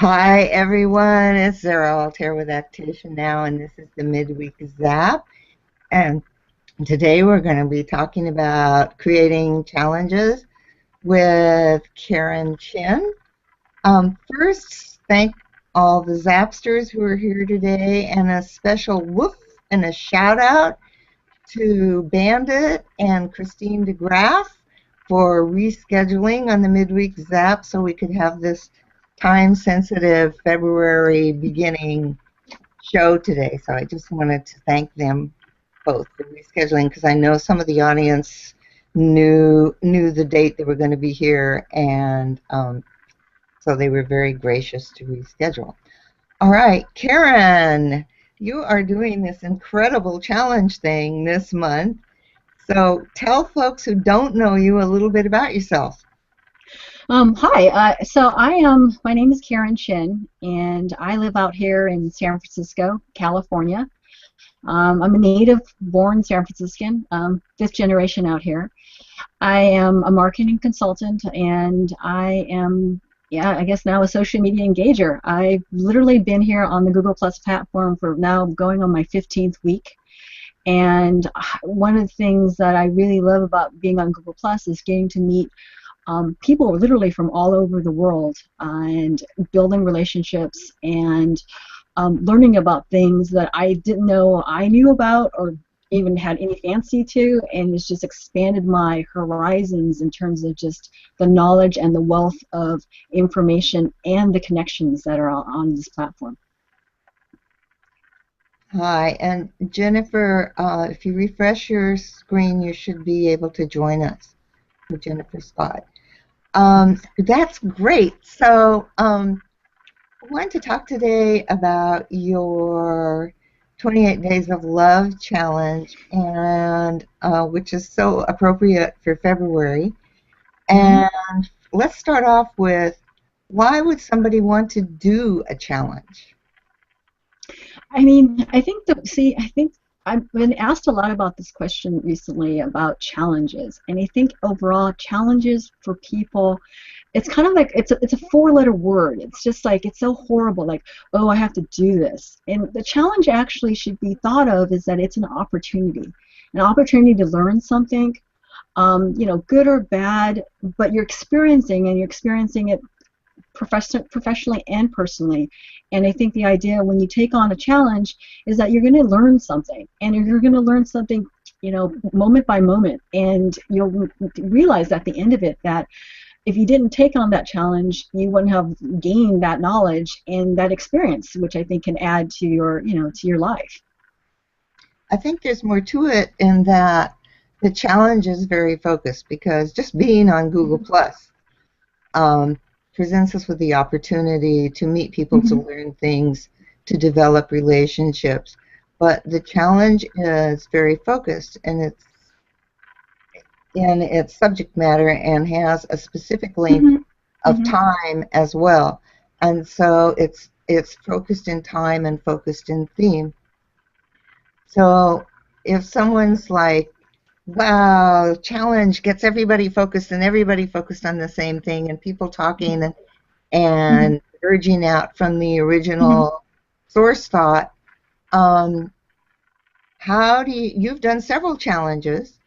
Hi everyone, it's Zara Altair with Activation Now, and this is the Midweek Zap. And today we're going to be talking about creating challenges with Karen Chin. First, thank all the Zapsters who are here today, and a special woof and a shout out to Bandit and Christine DeGraff for rescheduling on the Midweek Zap so we could have this time-sensitive February beginning show today. So I just wanted to thank them both for rescheduling, because I know some of the audience knew the date they were going to be here, and so they were very gracious to reschedule. All right, Karen, you are doing this incredible challenge thing this month. So tell folks who don't know you a little bit about yourself. Hi, my name is Karen Chin, and I live out here in San Francisco, California. I'm a native-born San Franciscan, fifth generation out here. I am a marketing consultant, and I am, I guess now a social media engager. I've literally been here on the Google Plus platform for now going on my 15th week. And one of the things that I really love about being on Google Plus is getting to meet people literally from all over the world and building relationships and learning about things that I didn't know I knew about or even had any fancy to, and it's just expanded my horizons in terms of just the knowledge and the wealth of information and the connections that are on this platform. Hi, and Jennifer, if you refresh your screen, you should be able to join us with Jennifer Scott. That's great. So I wanted to talk today about your 28 Days of Love challenge, and which is so appropriate for February. And let's start off with, why would somebody want to do a challenge? I mean, I think I've been asked a lot about this question recently about challenges, and I think overall challenges for people, it's kind of like it's a four-letter word. It's just like, it's so horrible, like, oh, I have to do this. And the challenge actually should be thought of is that it's an opportunity to learn something, good or bad, but you're experiencing it professionally and personally. And I think the idea when you take on a challenge is that you're going to learn something, and you're going to learn something, moment by moment, and you'll realize at the end of it that if you didn't take on that challenge, you wouldn't have gained that knowledge and that experience, which I think can add to your, to your life. I think there's more to it in that the challenge is very focused, because just being on Google Plus presents us with the opportunity to meet people, to learn things, to develop relationships. But the challenge is very focused, and it's in its subject matter and has a specific length of time as well. And so it's focused in time and focused in theme. So if someone's like, wow, challenge gets everybody focused, and everybody focused on the same thing, and people talking and urging out from the original source thought, how do you've done several challenges,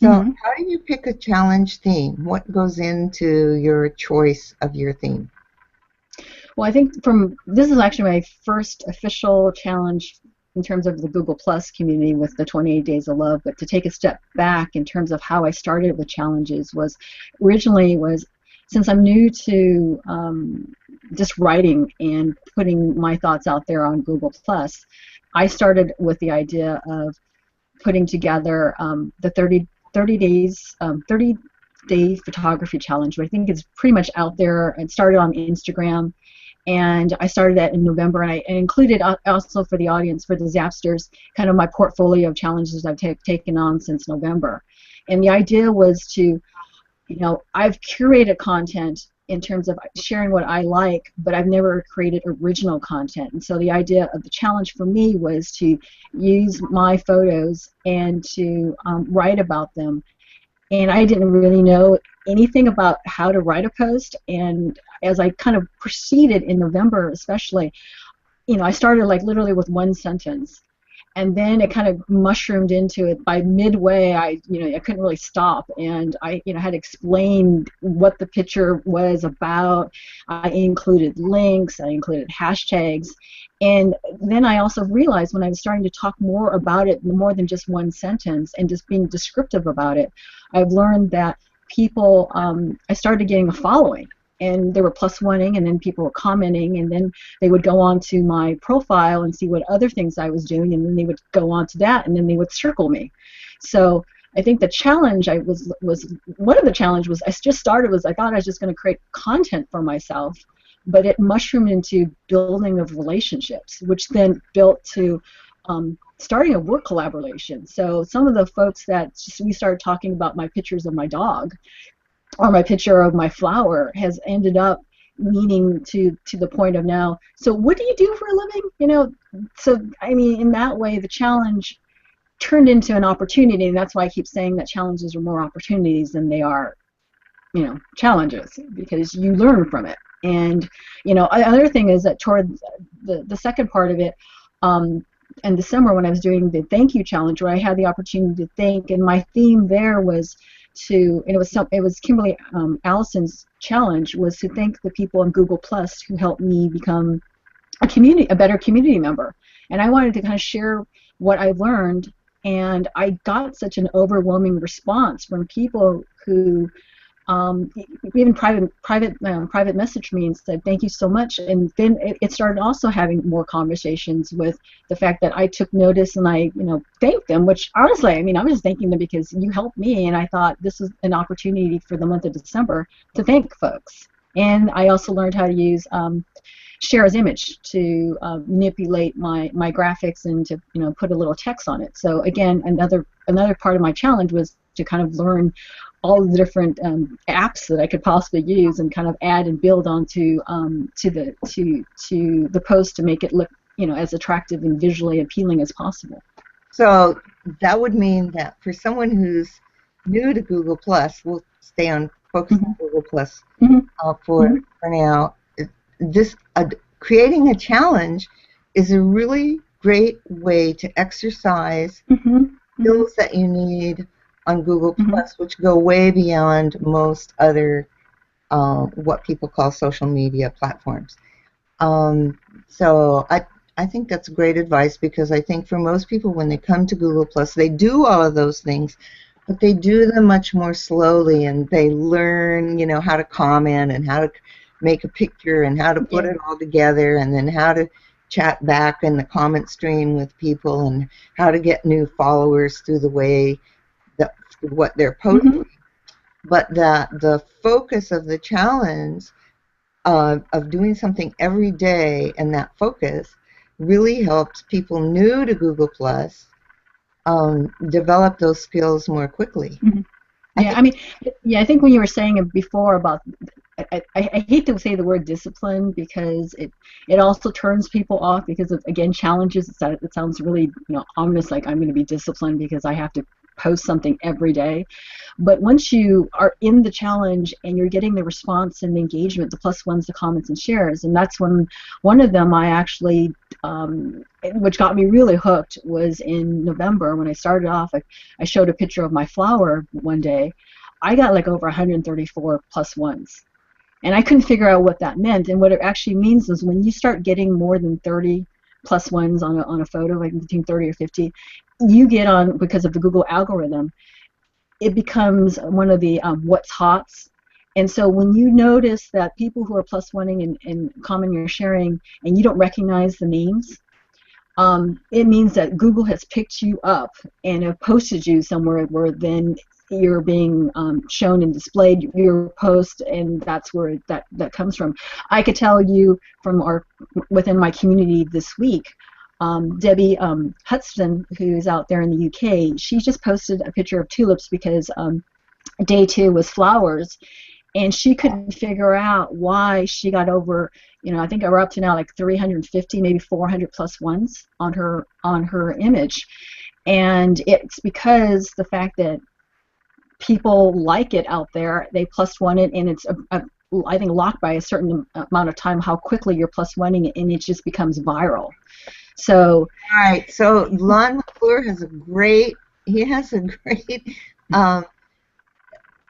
so how do you pick a challenge theme? What goes into your choice of your theme? Well, I think this is actually my first official challenge in terms of the Google Plus community with the 28 Days of Love. But to take a step back in terms of how I started with challenges was since I'm new to just writing and putting my thoughts out there on Google Plus, I started with the idea of putting together the 30-day photography challenge, which I think is pretty much out there. It started on Instagram, and I started that in November, and I included also for the audience, for the Zapsters, kind of my portfolio of challenges I've taken on since November. And the idea was to, I've curated content in terms of sharing what I like, but I've never created original content. And so the idea of the challenge for me was to use my photos and to write about them. And I didn't really know anything about how to write a post, and as I kind of proceeded in November especially, I started like literally with one sentence. And then it kind of mushroomed into it. By midway, I couldn't really stop, and I, had explained what the picture was about. I included links, I included hashtags, and then I also realized when I was starting to talk more about it, more than just one sentence, and just being descriptive about it, I've learned that people, I started getting a following. And they were +1ing, and then people were commenting, and then they would go on to my profile and see what other things I was doing, and then they would go on to that, and then they would circle me. So I think the challenge was one of the challenge was I just started was I thought I was just going to create content for myself, but it mushroomed into building of relationships, which then built to starting a work collaboration. So some of the folks that we started talking about my pictures of my dog, or my picture of my flower, has ended up meaning to the point of now, so what do you do for a living? So I mean, in that way, the challenge turned into an opportunity, and that's why I keep saying that challenges are more opportunities than they are, challenges, because you learn from it. And another thing is that toward the second part of it, in December when I was doing the thank you challenge, where I had the opportunity to thank, and my theme there was and it was Kimberly Allison's challenge, was to thank the people on Google Plus who helped me become a better community member. And I wanted to kind of share what I learned, and I got such an overwhelming response from people who even private messaged me and said thank you so much. And then it started also having more conversations with the fact that I took notice and I thanked them, which honestly, I mean, I was just thanking them because you helped me, and I thought this was an opportunity for the month of December to thank folks. And I also learned how to use share as image to manipulate my graphics and to put a little text on it. So again, another part of my challenge was to kind of learn all the different apps that I could possibly use and kind of add and build onto to the post to make it look as attractive and visually appealing as possible. So that would mean that for someone who's new to Google Plus, we'll stay on focus on Google Plus for now. This creating a challenge is a really great way to exercise skills that you need on Google Plus, which go way beyond most other what people call social media platforms. So I think that's great advice, because I think for most people when they come to Google Plus, they do all of those things, but they do them much more slowly, and they learn how to comment and how to make a picture and how to put it all together, and then how to chat back in the comment stream with people, and how to get new followers through the way that what they're posting. But the focus of the challenge of doing something every day, and that focus really helps people new to Google Plus develop those skills more quickly. I think when you were saying before about, I hate to say the word discipline, because it also turns people off, because of, again, challenges. It sounds really ominous, like I'm going to be disciplined because I have to post something every day. But once you are in the challenge and you're getting the response and the engagement, the +1s, the comments and shares, and that's when one of them I actually, which got me really hooked, was in November when I started off. I showed a picture of my flower one day. I got like over 134 +1s. And I couldn't figure out what that meant. And what it actually means is when you start getting more than 30 +1s on a photo, like between 30 or 50, you get on, because of the Google algorithm, it becomes one of the what's hots. And so when you notice that people who are +1ing and commenting or sharing, and you don't recognize the names, it means that Google has picked you up and have posted you somewhere where then you're being shown and displayed your post, and that's where that comes from. I could tell you from within my community this week, Debbie Hudson, who's out there in the UK, she just posted a picture of tulips because day 2 was flowers, and she couldn't figure out why she got over, I think we're up to now like 350, maybe 400 +1s on her image, and it's because the fact that people like it out there, they +1 it, and it's I think, locked by a certain amount of time how quickly you're plus oneing it, and it just becomes viral. So right. So Lon McClure has a great um,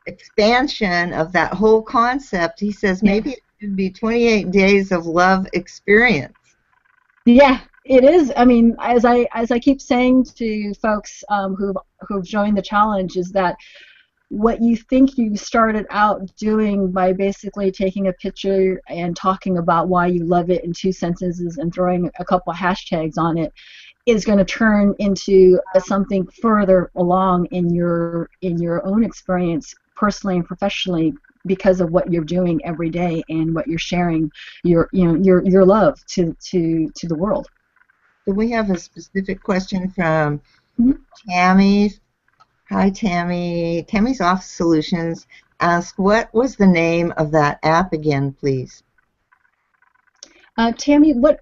expansion of that whole concept. He says maybe it should be 28 days of love experience. Yeah, it is. I mean, as I keep saying to folks who've joined the challenge, is that what you think you started out doing by basically taking a picture and talking about why you love it in 2 sentences and throwing a couple of hashtags on it is going to turn into something further along in your own experience, personally and professionally, because of what you're doing every day and what you're sharing your love to the world. So we have a specific question from Tammy. Hi, Tammy. Tammy's Off Solutions asks, what was the name of that app again, please? Tammy, what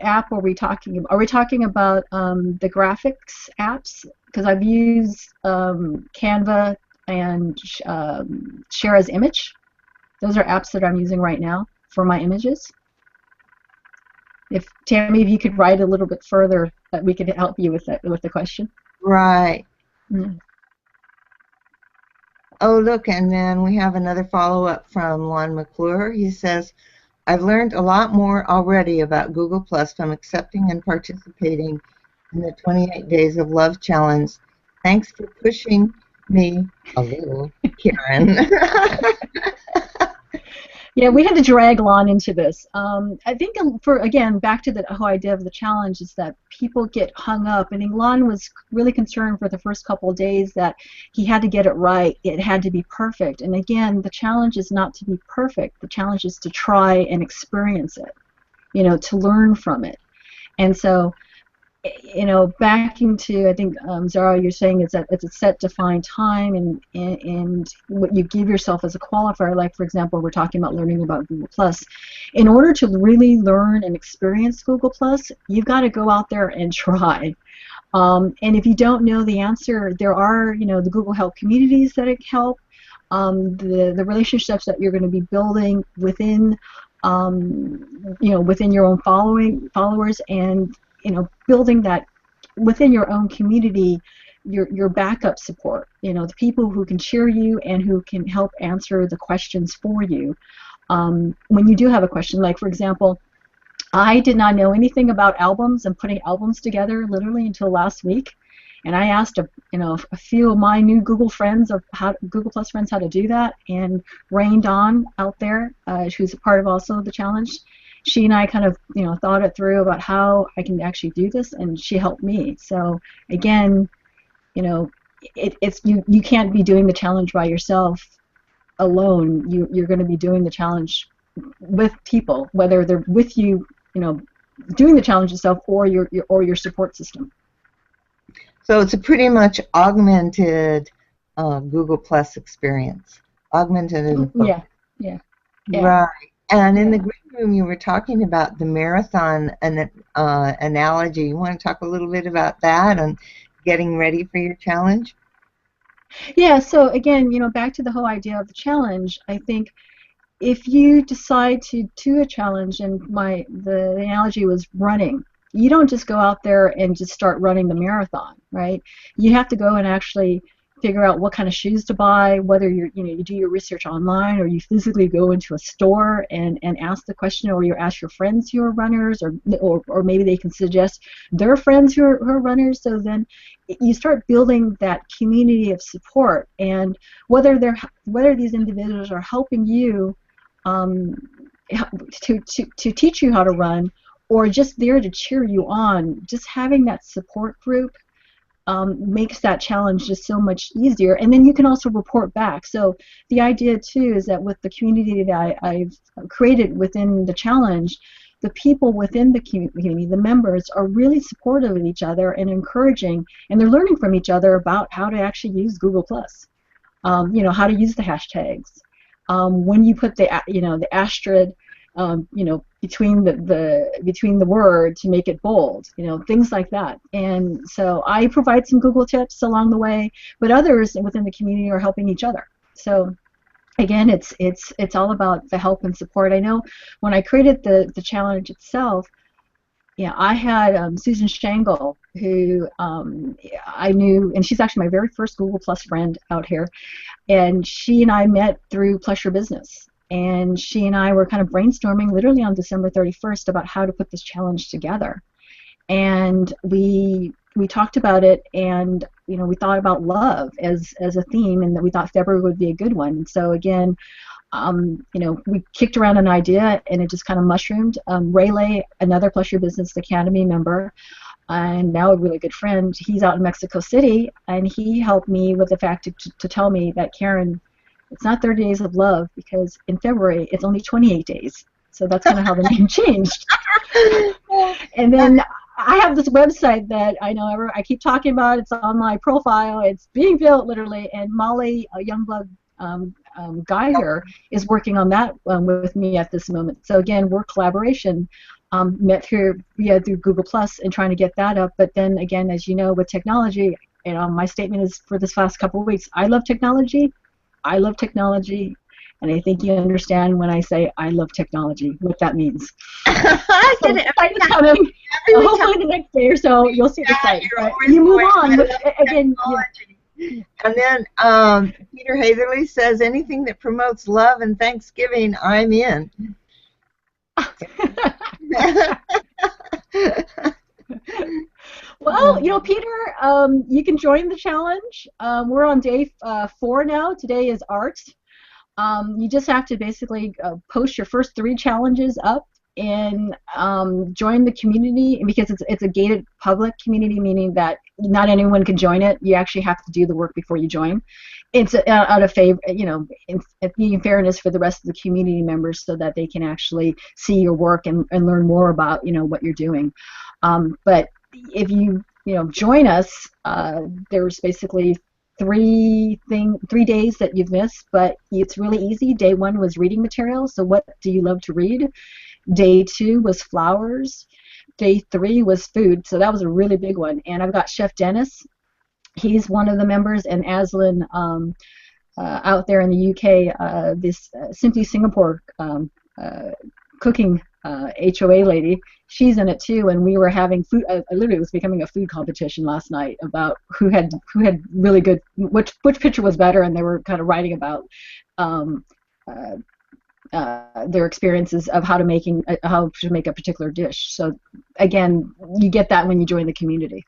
app are we talking about? Are we talking about the graphics apps? Because I've used Canva and Share as Image. Those are apps that I'm using right now for my images. If Tammy, if you could write a little bit further, we could help you with the question. Right. Oh, look, and then we have another follow-up from Lon McClure. He says, I've learned a lot more already about Google Plus from accepting and participating in the 28 Days of Love Challenge. Thanks for pushing me a little, Karen. Yeah, we had to drag Lon into this. I think, again, back to the whole idea of the challenge, is that people get hung up. I think Lon was really concerned for the first couple of days that he had to get it right. It had to be perfect. And again, the challenge is not to be perfect. The challenge is to try and experience it, to learn from it. And so, back into, I think, Zara, you're saying is that it's a set defined time, and what you give yourself as a qualifier, like, for example, we're talking about learning about Google Plus. In order to really learn and experience Google Plus, you've got to go out there and try. And if you don't know the answer, there are, the Google Help communities that help, the relationships that you're going to be building within, within your own followers, and building that within your own community, your backup support, the people who can cheer you and who can help answer the questions for you. When you do have a question, like, for example, I did not know anything about albums and putting albums together literally until last week, and I asked a few of my new Google friends, Google Plus friends, how to do that, and Rain Dawn out there, who's a part of also the challenge. She and I kind of thought it through about how I can actually do this, and she helped me. So again, it's you can't be doing the challenge by yourself alone. You're going to be doing the challenge with people, whether they're with you, doing the challenge itself, or your support system. So it's a pretty much augmented Google Plus experience. Augmented and yeah. Right. And in the green room, you were talking about the marathon analogy. You want to talk a little bit about that and getting ready for your challenge? Yeah, so again, back to the whole idea of the challenge, I think if you decide to do a challenge, and the analogy was running, you don't just go out there and just start running the marathon, right? You have to go and actually figure out what kind of shoes to buy, whether you do your research online, or you physically go into a store and ask the question, or you ask your friends who are runners, or maybe they can suggest their friends who are runners. So then you start building that community of support, and whether these individuals are helping you to teach you how to run, or just there to cheer you on, just having that support group makes that challenge just so much easier. And then you can also report back. So the idea too is that with the community that I've created within the challenge, the people within the community, the members, are really supportive of each other and encouraging, and they're learning from each other about how to actually use Google Plus. How to use the hashtags. When you put the asterisk between the word to make it bold, things like that. And so I provide some Google tips along the way, but others within the community are helping each other. So again, it's all about the help and support. I know when I created the challenge itself, yeah, I had Susan Shangle, who I knew, and she's actually my very first Google Plus friend out here, and she and I met through Plus Your Business. And she and I were kind of brainstorming literally on December 31st about how to put this challenge together. And we talked about it, and we thought about love as a theme, and that we thought February would be a good one. And so again, we kicked around an idea, and it just kind of mushroomed. Raylay, another Plus Your Business Academy member, and now a really good friend, he's out in Mexico City, and he helped me with the fact to tell me that, Karen, it's not 30 days of love, because in February it's only 28 days. So that's kind of how the name changed. And then I have this website that I keep talking about. It's on my profile. It's being built literally, and Molly Youngblood Geiger is working on that with me at this moment. So again, we're collaboration. Met through Google Plus and trying to get that up. But then again, as you know, with technology, my statement is for this last couple of weeks: I love technology. I love technology. And I think you understand when I say I love technology, what that means. I get it. Hopefully the next day or so you'll see the site. You move on. Again, and then Peter Hatherley says, anything that promotes love and Thanksgiving, I'm in. Well, Peter, you can join the challenge. We're on day 4 now. Today is art. You just have to basically post your first 3 challenges up and join the community, because it's a gated public community, meaning that not anyone can join it. You actually have to do the work before you join. It's out of favor, being fairness for the rest of the community members, so that they can actually see your work and learn more about what you're doing. But if you join us, there's basically 3 days that you've missed, but it's really easy. Day 1 was reading material, so what do you love to read? Day 2 was flowers. Day 3 was food, so that was a really big one. And I've got Chef Dennis. He's one of the members, and Aslan out there in the UK, this Simply Singapore cooking HOA lady, she's in it too, and we were having food. Literally, it was becoming a food competition last night about who had really good, which picture was better, and they were kind of writing about their experiences of how to make a particular dish. So again, you get that when you join the community.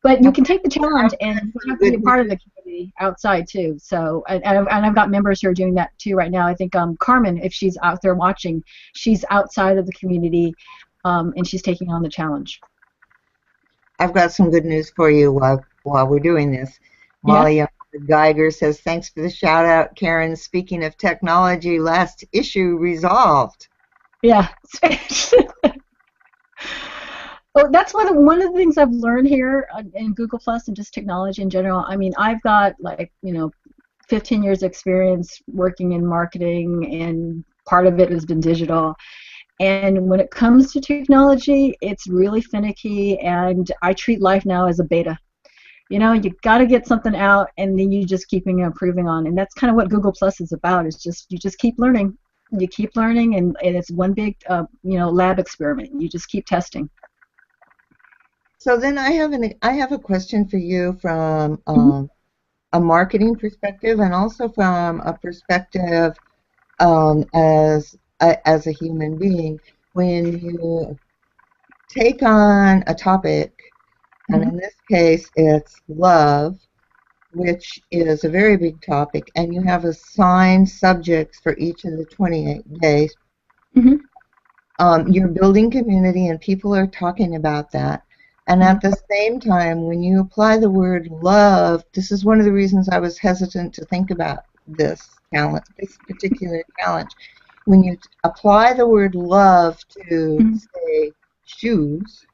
But you can take the challenge and you have to be a part of the community outside too. So, and I've got members who are doing that too right now. I think Carmen, if she's out there watching, she's outside of the community, and she's taking on the challenge. I've got some good news for you while we're doing this. Molly Youngblood Geiger says, thanks for the shout out, Karen. Speaking of technology, last issue resolved. Yeah. Oh, that's one of the things I've learned here in Google Plus and just technology in general. I mean, I've got 15 years experience working in marketing, and part of it has been digital. And when it comes to technology, it's really finicky, and I treat life now as a beta. You got to get something out, and then you just keep improving on. And that's kind of what Google Plus is about. Is you just keep learning. You keep learning, and it's one big lab experiment. You just keep testing. So then I have a question for you from a marketing perspective, and also from a perspective as a human being. When you take on a topic, and in this case it's love, which is a very big topic, and you have assigned subjects for each of the 28 days, you're building community and people are talking about that. And at the same time, when you apply the word love, this is one of the reasons I was hesitant to think about this particular challenge. When you apply the word love to, say, shoes,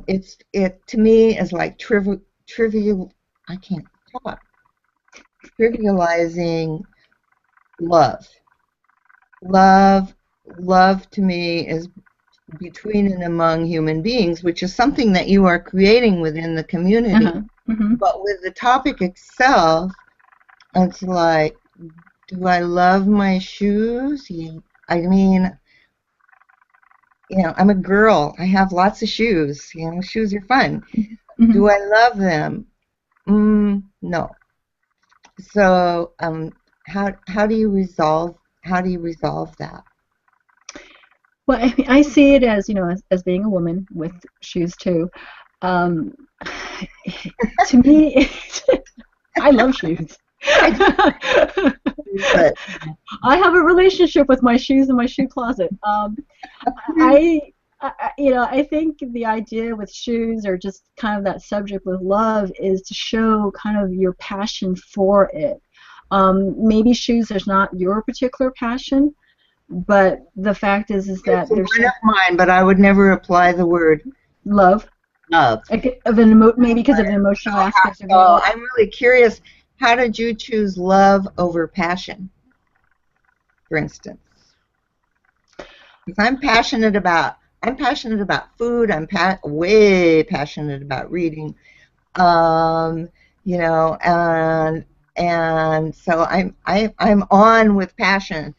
it to me is like trivializing love. Love to me is between and among human beings, which is something that you are creating within the community. But with the topic itself, It's like, do I love my shoes? I mean, I'm a girl. I have lots of shoes. Shoes are fun. Mm-hmm. Do I love them? No. So, how do you resolve that? Well, I see it as, as being a woman with shoes too. Um, to me, I love shoes. But I have a relationship with my shoes in my shoe closet. I, I think the idea with shoes, or just kind of that subject with love, is to show kind of your passion for it. Maybe shoes is not your particular passion, but the fact is that it's there's one of mine, but I would never apply the word love. love. Maybe because of the emotional aspect of So it. I'm really curious, how did you choose love over passion, for instance? Because I'm passionate about food. I'm way passionate about reading. Um, and so I'm on with passion,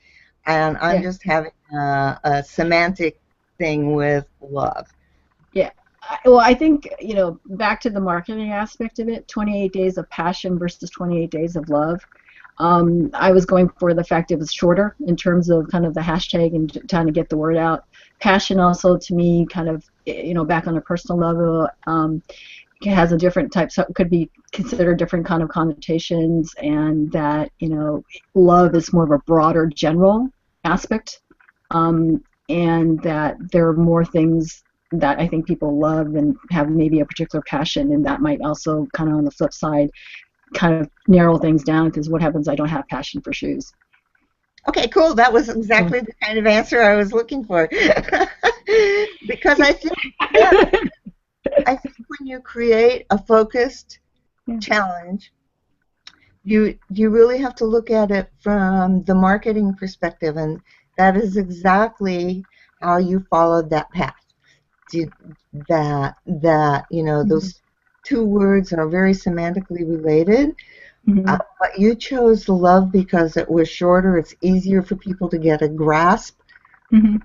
and I'm Yeah. just having a semantic thing with love. Yeah. Well, I think, back to the marketing aspect of it, 28 days of passion versus 28 days of love. I was going for the fact it was shorter in terms of kind of the hashtag and trying to get the word out. Passion also, to me, kind of, back on a personal level, it has a different type, so it could be considered different kind of connotations, and that, love is more of a broader general aspect, and that there are more things that I think people love and have maybe a particular passion, and that might also kind of on the flip side kind of narrow things down, because what happens, I don't have passion for shoes. Okay, cool. That was exactly the kind of answer I was looking for. Because I think when you create a focused challenge, you really have to look at it from the marketing perspective, and that is exactly how you followed that path. Those two words are very semantically related. But you chose love because it was shorter. It's easier for people to get a grasp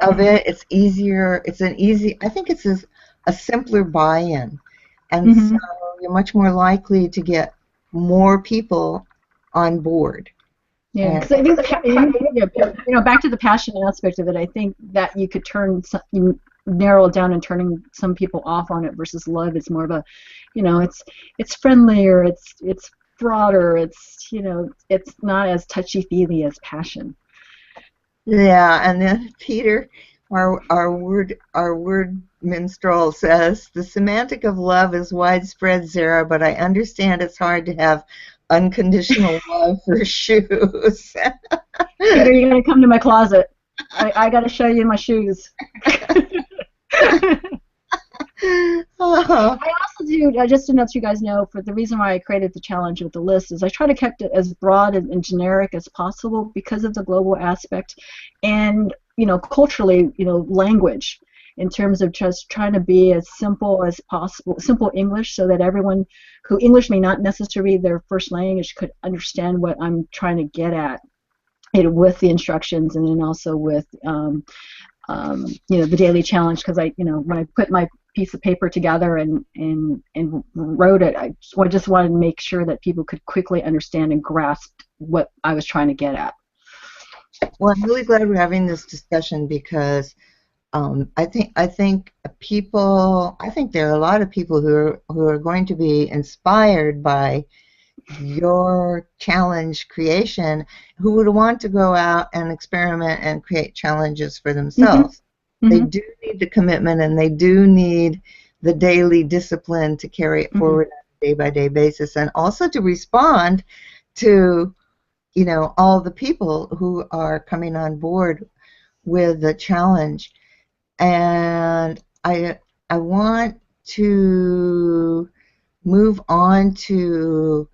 of it. It's easier. I think it's a simpler buy-in. And so you're much more likely to get more people on board. Yeah, because I think, back to the passion aspect of it, I think that you could narrow it down and turning some people off on it, versus love. It's more of a, it's friendlier, it's broader, it's not as touchy-feely as passion. Yeah, and then Peter, our word minstrel, says the semantic of love is widespread, Sarah, but I understand it's hard to have unconditional love for shoes. Peter, you're gonna come to my closet. I gotta show you my shoes. I also do, just to let you guys know, for the reason why I created the challenge with the list is I try to keep it as broad and generic as possible because of the global aspect, and culturally, language, in terms of just trying to be as simple as possible, simple English, so that everyone who English may not necessarily be their first language could understand what I'm trying to get at it with the instructions, and then also with the daily challenge, because when I put my piece of paper together and wrote it, I just wanted to make sure that people could quickly understand and grasp what I was trying to get at. Well, I'm really glad we're having this discussion, because I think there are a lot of people who are going to be inspired by your challenge creation, who would want to go out and experiment and create challenges for themselves. They do need the commitment, and they do need the daily discipline to carry it forward on a day-by-day basis, and also to respond to all the people who are coming on board with the challenge. And I want to move on to,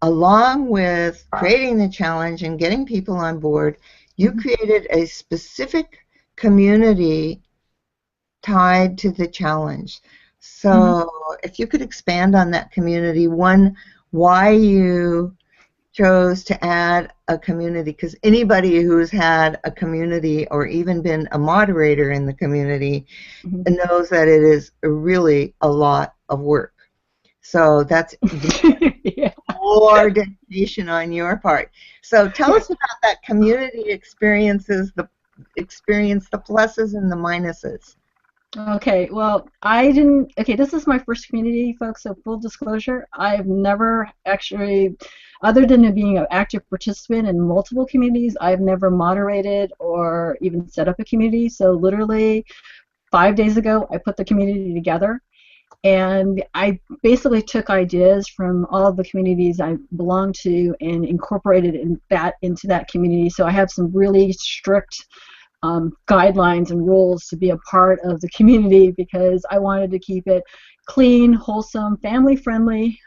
along with creating the challenge and getting people on board, you created a specific community tied to the challenge. So if you could expand on that community, one, why you chose to add a community, because anybody who's had a community or even been a moderator in the community knows that it is really a lot of work. So that's Yeah. more dedication on your part. So tell us about that community experiences, the pluses and the minuses. Okay, well, I didn't. Okay, this is my first community, folks, so full disclosure, I've never actually, other than being an active participant in multiple communities, I've never moderated or even set up a community. So literally 5 days ago, I put the community together, and I basically took ideas from all of the communities I belong to and incorporated into that community. So I have some really strict guidelines and rules to be a part of the community, because I wanted to keep it clean, wholesome, family friendly.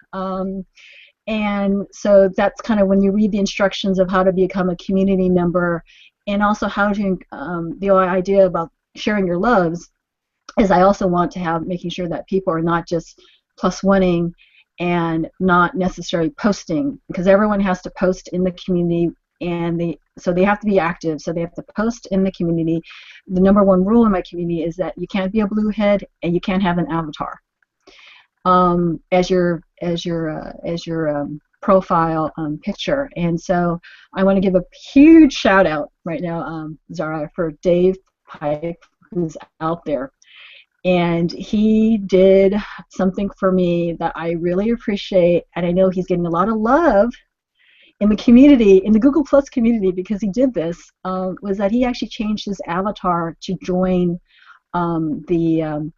And so that's kind of when you read the instructions of how to become a community member, and also how to, the idea about sharing your loves is I also want to have making sure that people are not just plus oneing and not necessarily posting, because everyone has to post in the community, and so they have to be active, so they have to post in the community. The number one rule in my community is that you can't be a bluehead and you can't have an avatar as your profile picture. And so I want to give a huge shout out right now, Zara, for Dave Pike, who's out there. And he did something for me that I really appreciate, and I know he's getting a lot of love in the community, in the Google Plus community, because he did this, was that he actually changed his avatar to join the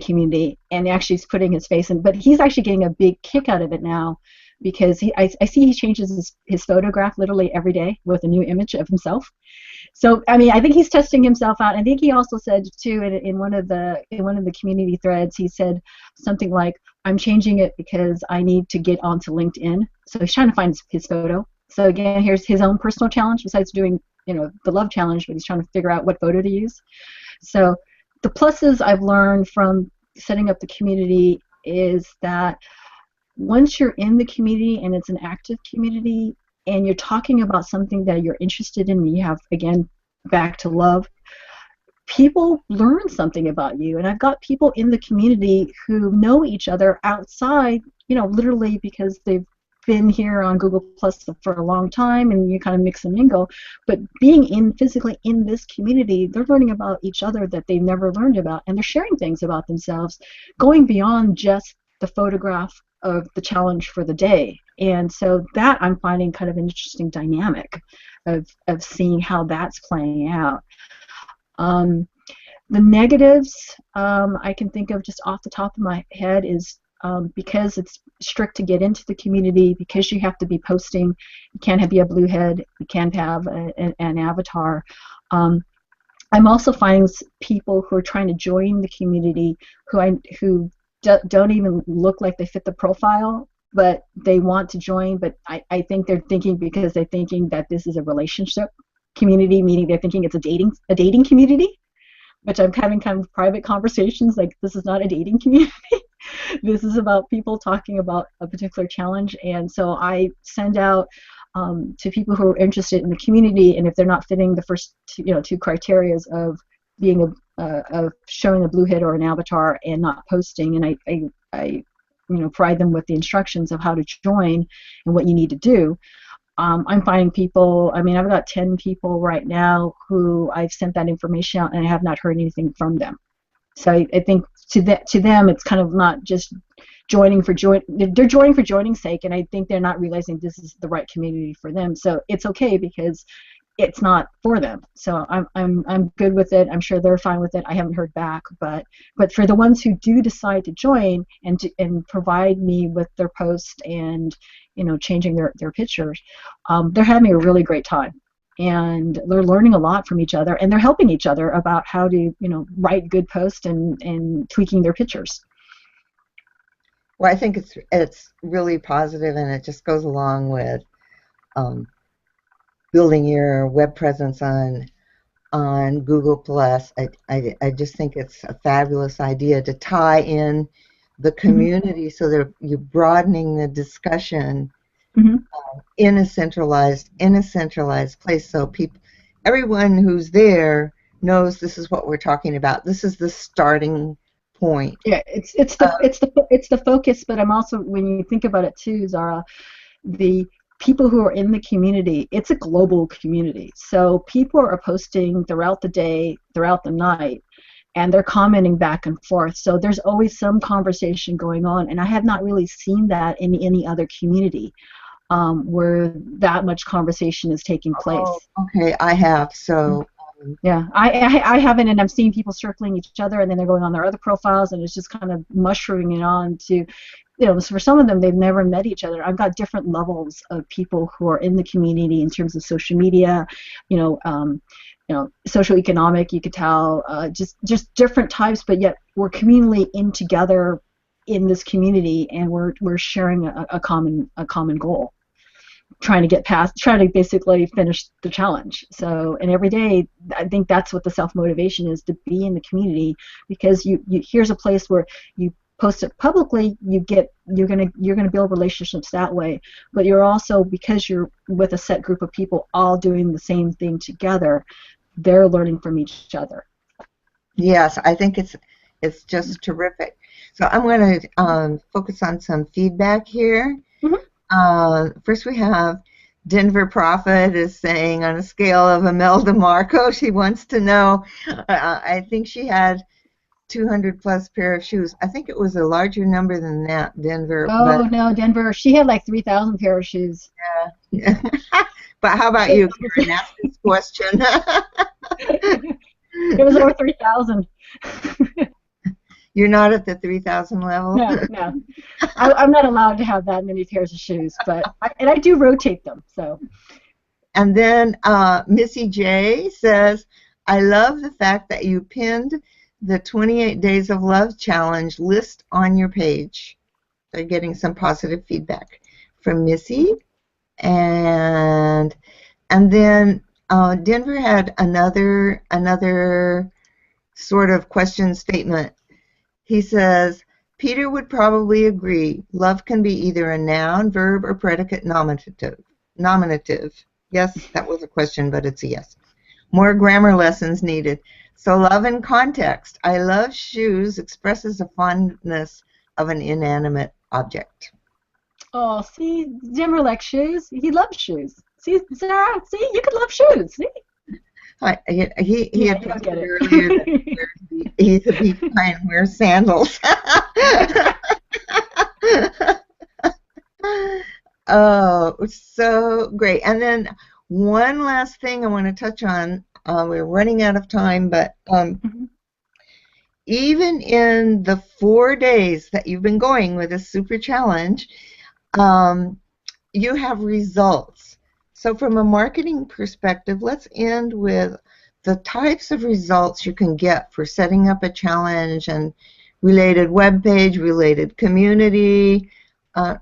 community, and actually is putting his face in. But he's actually getting a big kick out of it now, because I see he changes his photograph literally every day with a new image of himself. So I mean, I think he's testing himself out. I think he also said too in one of the community threads, he said something like, "I'm changing it because I need to get onto LinkedIn." So he's trying to find his photo. So again, here's his own personal challenge besides doing, the love challenge, but he's trying to figure out what photo to use. So the pluses I've learned from setting up the community is that once you're in the community and it's an active community and you're talking about something that you're interested in, and you have, again, back to love, people learn something about you. And I've got people in the community who know each other outside, literally because they've been here on Google Plus for a long time, and you kind of mix and mingle. But being physically in this community, they're learning about each other that they've never learned about, and they're sharing things about themselves, going beyond just the photograph of the challenge for the day. And so that I'm finding kind of an interesting dynamic of seeing how that's playing out. The negatives I can think of just off the top of my head is because it's strict to get into the community, because you have to be posting, you can't be a bluehead, you can't have an avatar. I'm also finding people who are trying to join the community who don't even look like they fit the profile, but they want to join. But I think they're thinking, because they're thinking that this is a relationship community, meaning they're thinking it's a dating community, which I'm having kind of private conversations like, this is not a dating community. This is about people talking about a particular challenge. And so I send out to people who are interested in the community, and if they're not fitting the first two criteria of being of showing a bluehead or an avatar and not posting, and I provide them with the instructions of how to join and what you need to do. I'm finding people, I've got 10 people right now who I've sent that information out, and I have not heard anything from them. So I think to them it's kind of not just joining for they're joining for joining's sake, and I think they're not realizing this is the right community for them. So it's okay, because it's not for them. So I'm good with it. I'm sure they're fine with it. I haven't heard back, but for the ones who do decide to join and provide me with their post and changing their pictures, they're having a really great time, and they're learning a lot from each other, and they're helping each other about how to write good posts and tweaking their pictures. Well, I think it's really positive, and it just goes along with building your web presence on Google Plus. I just think it's a fabulous idea to tie in the community, so that you're broadening the discussion Mhm. in a centralized place, so everyone who's there knows this is what we're talking about. This is the starting point. Yeah, it's the focus, but I'm also, when you think about it too, Zara, the people who are in the community, it's a global community. So people are posting throughout the day, throughout the night, and they're commenting back and forth. So there's always some conversation going on, and I have not really seen that in any other community where that much conversation is taking place. Oh, okay, I have. So yeah, I haven't, and I'm seeing people circling each other, and then they're going on their other profiles, and it's just kind of mushrooming it on to, for some of them, they've never met each other. I've got different levels of people who are in the community in terms of social media, social economic, you could tell, just different types, but yet we're communally in together in this community, and we're sharing a common goal, trying to basically finish the challenge. So, and every day, I think that's what the self-motivation is, to be in the community, because here's a place where you post it publicly, you're gonna build relationships that way, but you're also, because you're with a set group of people all doing the same thing together, they're learning from each other. Yes, I think it's just terrific. So I'm going to focus on some feedback here. Mm-hmm. First, we have Denver Prophit is saying, on a scale of Amelda Marcos, she wants to know, I think she had 200 plus pair of shoes. I think it was a larger number than that, Denver. Oh, no, Denver, she had like 3,000 pair of shoes. Yeah. But how about you, Karen? Ask this question. It was over 3,000. You're not at the 3,000 level? No. I'm not allowed to have that many pairs of shoes, but I do rotate them. So. And then Missy Jay says, I love the fact that you pinned the 28 Days of Love Challenge list on your page. They're getting some positive feedback from Missy. And then Denver had another sort of question statement. He says, Peter would probably agree. Love can be either a noun, verb, or predicate nominative. Yes, that was a question, but it's a yes. More grammar lessons needed. So love in context. I love shoes expresses a fondness of an inanimate object. Oh, see, Denver likes shoes. He loves shoes. See, Sarah, see, you could love shoes. See? He had posted earlier that he's a beach guy and wears sandals. Oh, so great. And then one last thing I want to touch on. We're running out of time, but even in the 4 days that you've been going with this super challenge, you have results. So from a marketing perspective, let's end with the types of results you can get for setting up a challenge and related web page, related community. I've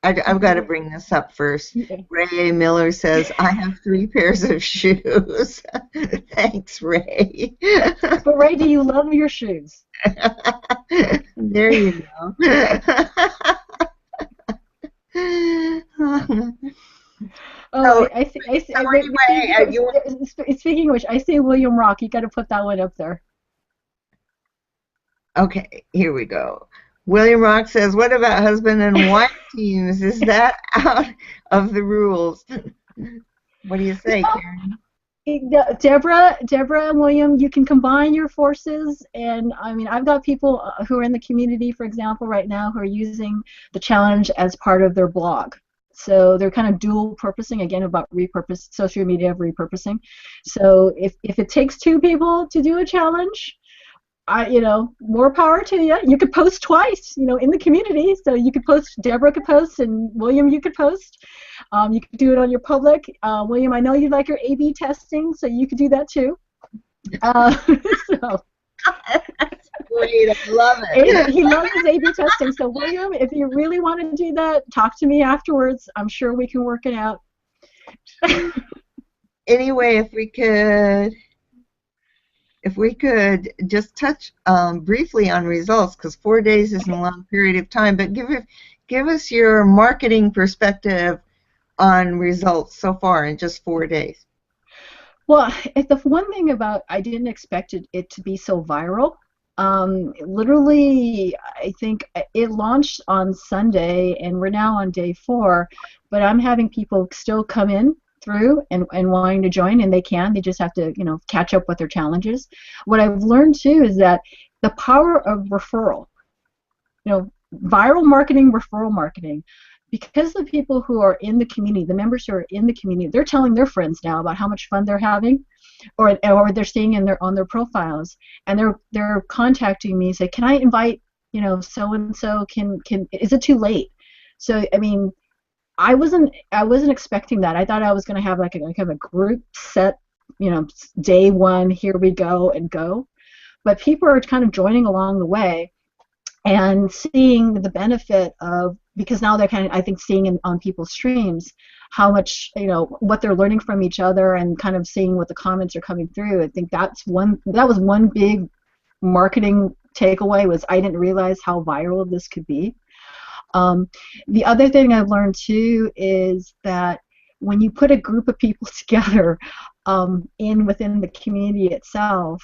got to bring this up first. Okay. Ray Miller says, I have 3 pairs of shoes. Thanks, Ray. But Ray, do you love your shoes? There you go. Speaking of which, I say William Rock. You got to put that one up there. Okay, here we go. William Rock says, what about husband and wife teams? Is that out of the rules? What do you say, Karen? Deborah and William, you can combine your forces, and I mean, I've got people who are in the community, for example, right now, who are using the challenge as part of their blog. So they're kind of dual purposing, again, about social media repurposing. So if it takes 2 people to do a challenge, more power to you. You could post twice, in the community. So you could post, Deborah could post, and William, you could post. You could do it on your public. William, I know you like your A/B testing, so you could do that too. So. That's great. I love it. He loves his A/B testing. So William, if you really want to do that, talk to me afterwards. I'm sure we can work it out. Anyway, if we could if we could just touch briefly on results, because 4 days isn't a long period of time, but give us your marketing perspective on results so far in just 4 days. Well, the one thing about I didn't expect it to be so viral. Literally, I think it launched on Sunday, and we're now on day 4. But I'm having people still come in through and wanting to join, and they can. They just have to, catch up with their challenges. What I've learned too is that the power of referral, viral marketing, referral marketing. Because the people who are in the community, the members who are in the community, they're telling their friends now about how much fun they're having, or they're seeing on their profiles, and they're contacting me, say, can I invite so and so? Can is it too late? So I mean, I wasn't expecting that. I thought I was going to have like a group set, day 1, here we go and go, but people are kind of joining along the way and seeing the benefit of, because now they're kind of, I think, seeing on people's streams how much, what they're learning from each other, and kind of seeing what the comments are coming through. I think that was one big marketing takeaway, was I didn't realize how viral this could be. The other thing I've learned too is that when you put a group of people together within the community itself,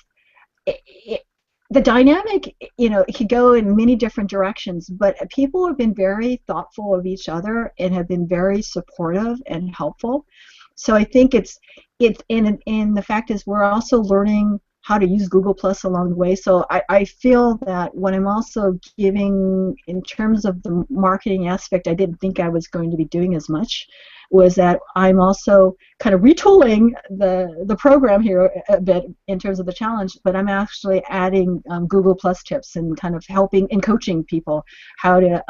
the dynamic, it could go in many different directions, but people have been very thoughtful of each other and have been very supportive and helpful. So I think it's and the fact is, we're also learning how to use Google Plus along the way. So I feel that what I'm also giving in terms of the marketing aspect, I didn't think I was going to be doing as much, was that I'm also kind of retooling the program here a bit in terms of the challenge, but I'm actually adding Google Plus tips and kind of helping and coaching people how to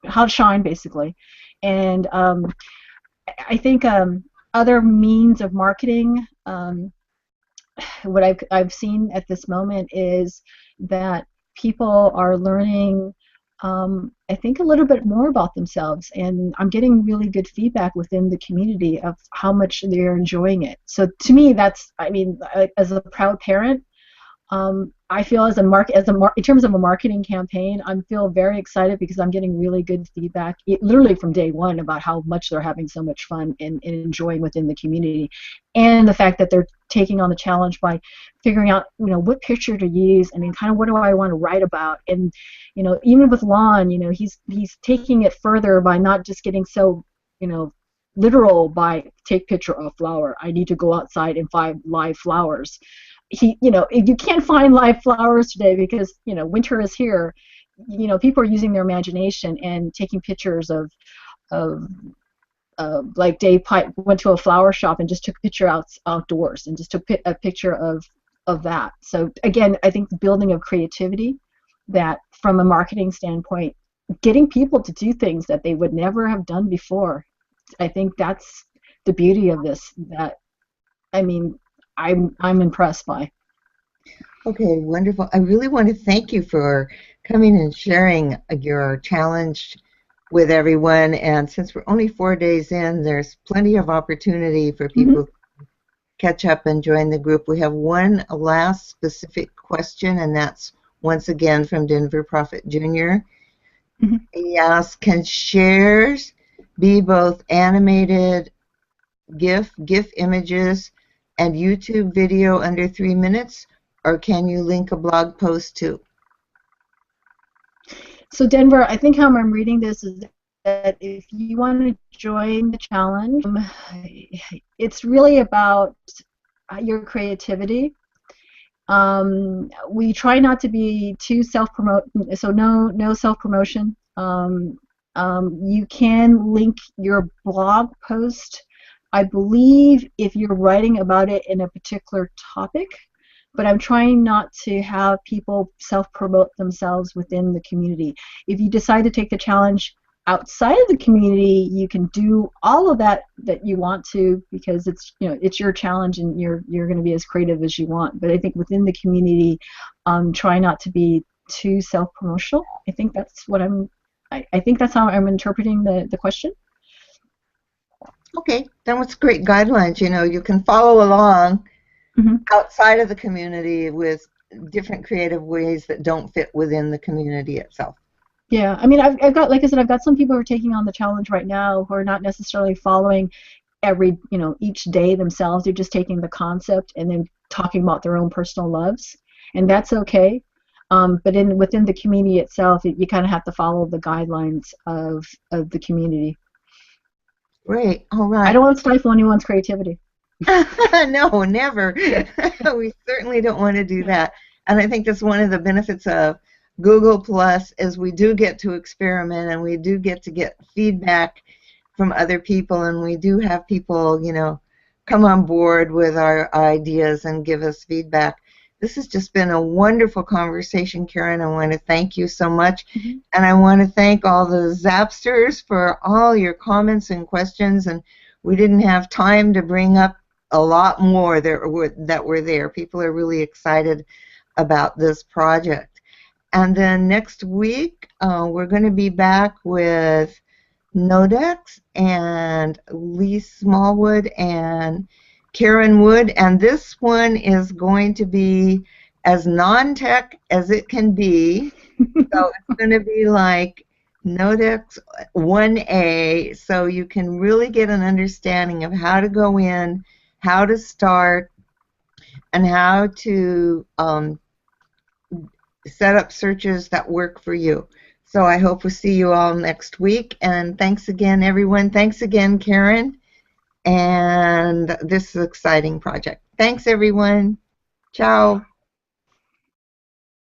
how to shine, basically. And I think other means of marketing, what I've seen at this moment is that people are learning, I think, a little bit more about themselves, and I'm getting really good feedback within the community of how much they're enjoying it. So to me, that's, I mean, as a proud parent, I feel in terms of a marketing campaign, I feel very excited because I'm getting really good feedback, literally from day 1, about how much they're having so much fun and enjoying within the community, and the fact that they're taking on the challenge by figuring out, what picture to use, and then kind of what do I want to write about. And even with Lon, he's taking it further by not just getting so literal by take picture of flower. I need to go outside and find live flowers. If you can't find live flowers today because winter is here, people are using their imagination and taking pictures of like Dave Pipe went to a flower shop and just took a picture outdoors and just took a picture of that. So again, I think the building of creativity, that from a marketing standpoint, getting people to do things that they would never have done before, I think that's the beauty of this, that, I mean, I'm impressed by. Okay, wonderful. I really want to thank you for coming and sharing your challenge with everyone. And since we're only 4 days in, there's plenty of opportunity for people to catch up and join the group. We have one last specific question, and that's once again from Denver Prophit Jr. He asks, can shares be both animated GIF images and YouTube video under 3 minutes, or can you link a blog post too? So Denver, I think how I'm reading this is that if you want to join the challenge, it's really about your creativity. We try not to be too self-promote, so no self-promotion. You can link your blog post, I believe, if you're writing about it in a particular topic, but I'm trying not to have people self-promote themselves within the community. If you decide to take the challenge outside of the community, you can do all of that you want to, because it's it's your challenge and you're going to be as creative as you want. But I think within the community, try not to be too self-promotional. I think that's what I think that's how I'm interpreting the question. Okay, that was great guidelines. You can follow along outside of the community with different creative ways that don't fit within the community itself. Yeah, I mean, I've got, like I said, I've got some people who are taking on the challenge right now who are not necessarily following each day themselves. They're just taking the concept and then talking about their own personal loves, and that's okay. But within the community itself, you kind of have to follow the guidelines of the community. Great. All right. I don't want to stifle anyone's creativity. No, never. We certainly don't want to do that. And I think that's one of the benefits of Google Plus is we do get to experiment and we do get to get feedback from other people, and we do have people, come on board with our ideas and give us feedback. This has just been a wonderful conversation, Karen. I want to thank you so much. And I want to thank all the Zapsters for all your comments and questions. And we didn't have time to bring up a lot more that were there. People are really excited about this project. And then next week, we're going to be back with Nodex and Lee Smallwood and Karen Wood, and this one is going to be as non-tech as it can be. So it's going to be like Nodex 1A, so you can really get an understanding of how to go in, how to start, and how to set up searches that work for you. So I hope we'll see you all next week, and thanks again, everyone. Thanks again, Karen. And this is an exciting project. Thanks, everyone. Ciao.